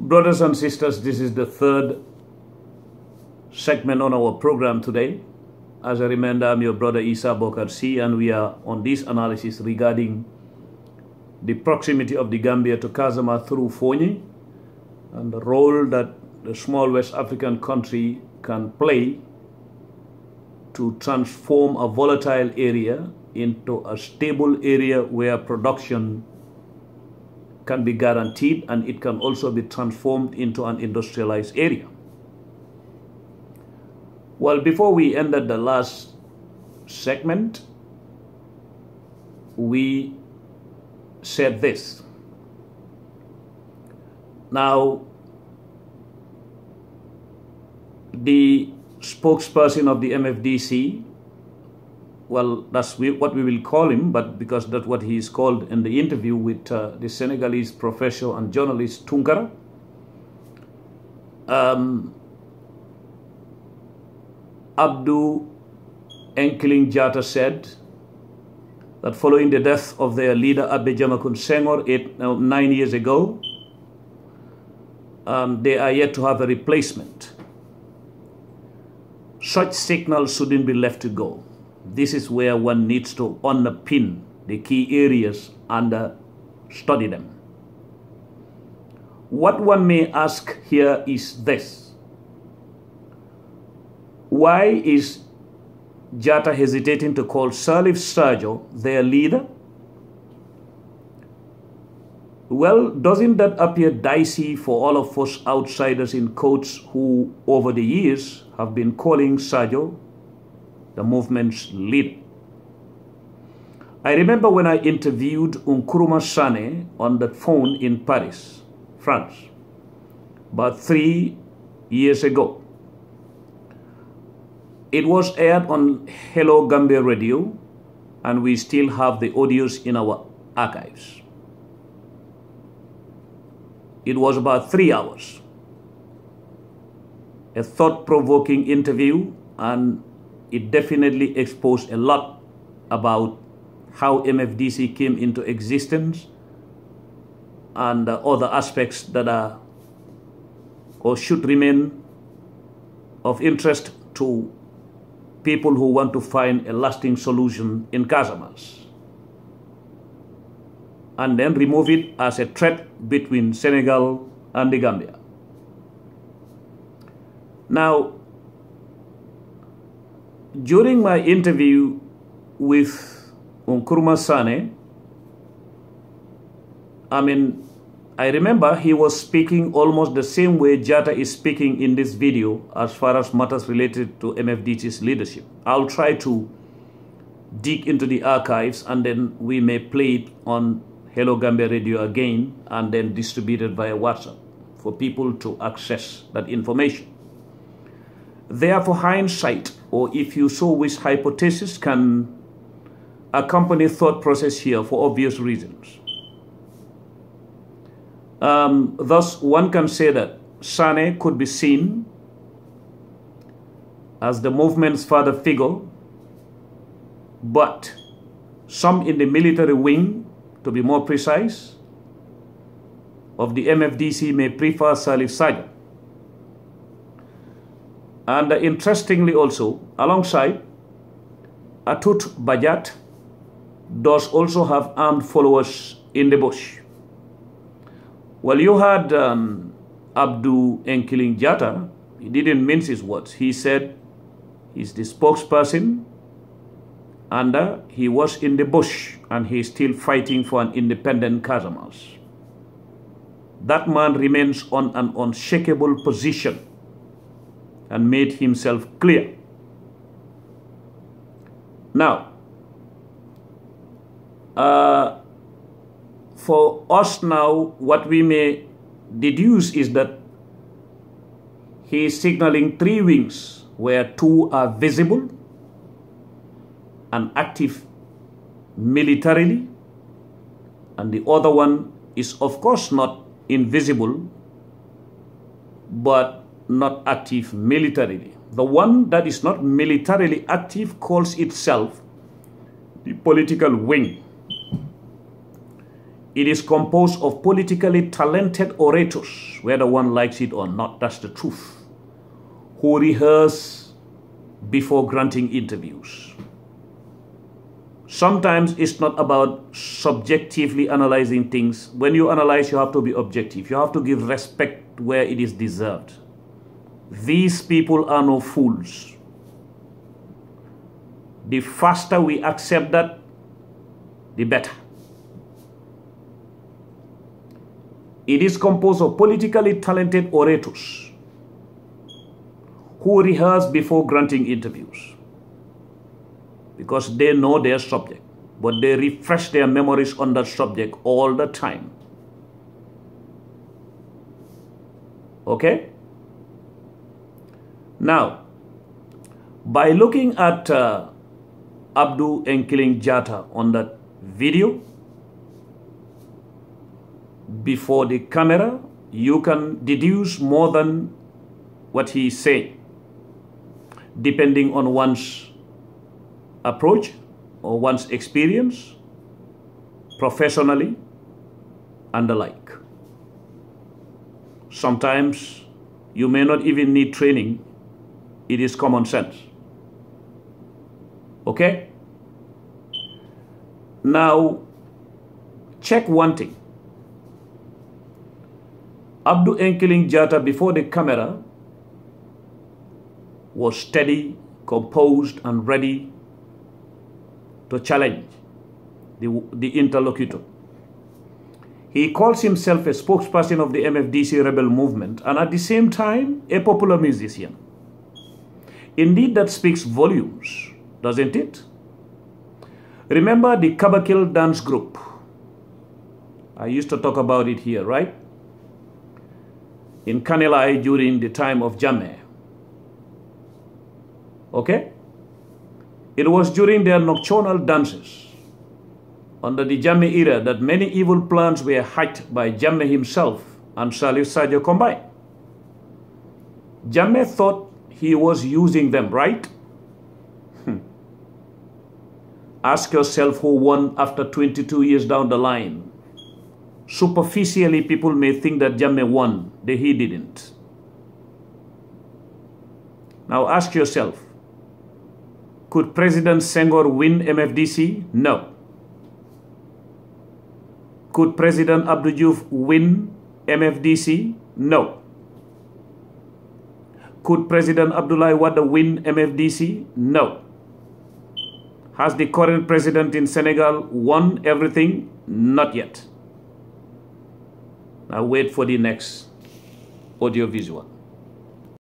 Brothers and sisters, this is the third segment on our program today. As a reminder, I'm your brother Essa Bokarr, and we are on this analysis regarding the proximity of the Gambia to CASAMANCE through FONI and the role that the small West African country can play to transform a volatile area into a stable area where production can be guaranteed, and it can also be transformed into an industrialized area. Well, before we ended the last segment, we said this. Now, the spokesperson of the MFDC, well, that's what we will call him, but because that's what he is called in the interview with the Senegalese professor and journalist Tunkara, Abdou Nkiling Jatta said that following the death of their leader Abe Jamakun Senghor 9 years ago, they are yet to have a replacement. Such signals shouldn't be left to go. This is where one needs to underpin the key areas and study them. What one may ask here is this: why is Jatta hesitating to call Salif Sadio their leader? Well, doesn't that appear dicey for all of us outsiders in quotes who over the years have been calling Sadio the movement's leader? I remember when I interviewed Nkrumah Sane on the phone in Paris, France, about 3 years ago. It was aired on Hello Gambia Radio, and we still have the audios in our archives. It was about 3 hours. A thought-provoking interview, and it definitely exposed a lot about how MFDC came into existence and other aspects that are or should remain of interest to people who want to find a lasting solution in CASAMANCE, and then remove it as a threat between Senegal and the Gambia. Now, during my interview with Nkrumah Sane, I remember he was speaking almost the same way Jatta is speaking in this video as far as matters related to MFDC's leadership. I'll try to dig into the archives, and then we may play it on Hello Gambia Radio again and then distribute it via WhatsApp for people to access that information. Therefore, hindsight, or if you so wish, hypothesis, can accompany thought process here for obvious reasons. Thus, one can say that Sane could be seen as the movement's father figure, but some in the military wing, to be more precise, of the MFDC may prefer Salif Sadio. And interestingly also, alongside, Atut Bajat does also have armed followers in the bush. Well, you had Abdou Nkiling Jatta. He didn't mince his words. He said he's the spokesperson, and he was in the bush, and he's still fighting for an independent CASAMANCE. That man remains on an unshakable position and made himself clear. Now, for us now, what we may deduce is that he is signaling 3 wings, where 2 are visible and active militarily, and the other one is of course not invisible but not active militarily. The one that is not militarily active calls itself the political wing. It is composed of politically talented orators, whether one likes it or not, that's the truth, who rehearse before granting interviews. Sometimes it's not about subjectively analyzing things. When you analyze, you have to be objective. You have to give respect where it is deserved. These people are no fools. The faster we accept that, the better. It is composed of politically talented orators who rehearse before granting interviews because they know their subject, but they refresh their memories on that subject all the time. Okay? Now, by looking at Abdou Nkiling Jatta on that video before the camera, you can deduce more than what he said, depending on one's approach or one's experience, professionally, and the like. Sometimes you may not even need training. It is common sense. Okay? Now, check one thing. Abdou Nkiling Jatta before the camera was steady, composed, and ready to challenge the interlocutor. He calls himself a spokesperson of the MFDC rebel movement and at the same time a popular musician. Indeed, that speaks volumes, doesn't it? Remember the Kabakil dance group? I used to talk about it here, right? In Kanilai during the time of JAMMEH. Okay? It was during their nocturnal dances under the JAMMEH era that many evil plans were hatched by JAMMEH himself and Salif Sadio combined. JAMMEH thought he was using them, right? Ask yourself who won after 22 years down the line. Superficially, people may think that JAMMEH won, that he didn't. Now ask yourself, could President Senghor win MFDC? No. Could President Abdou Diouf win MFDC? No. Could President Abdoulaye Wade win MFDC? No. Has the current president in Senegal won everything? Not yet. Now wait for the next audio visual.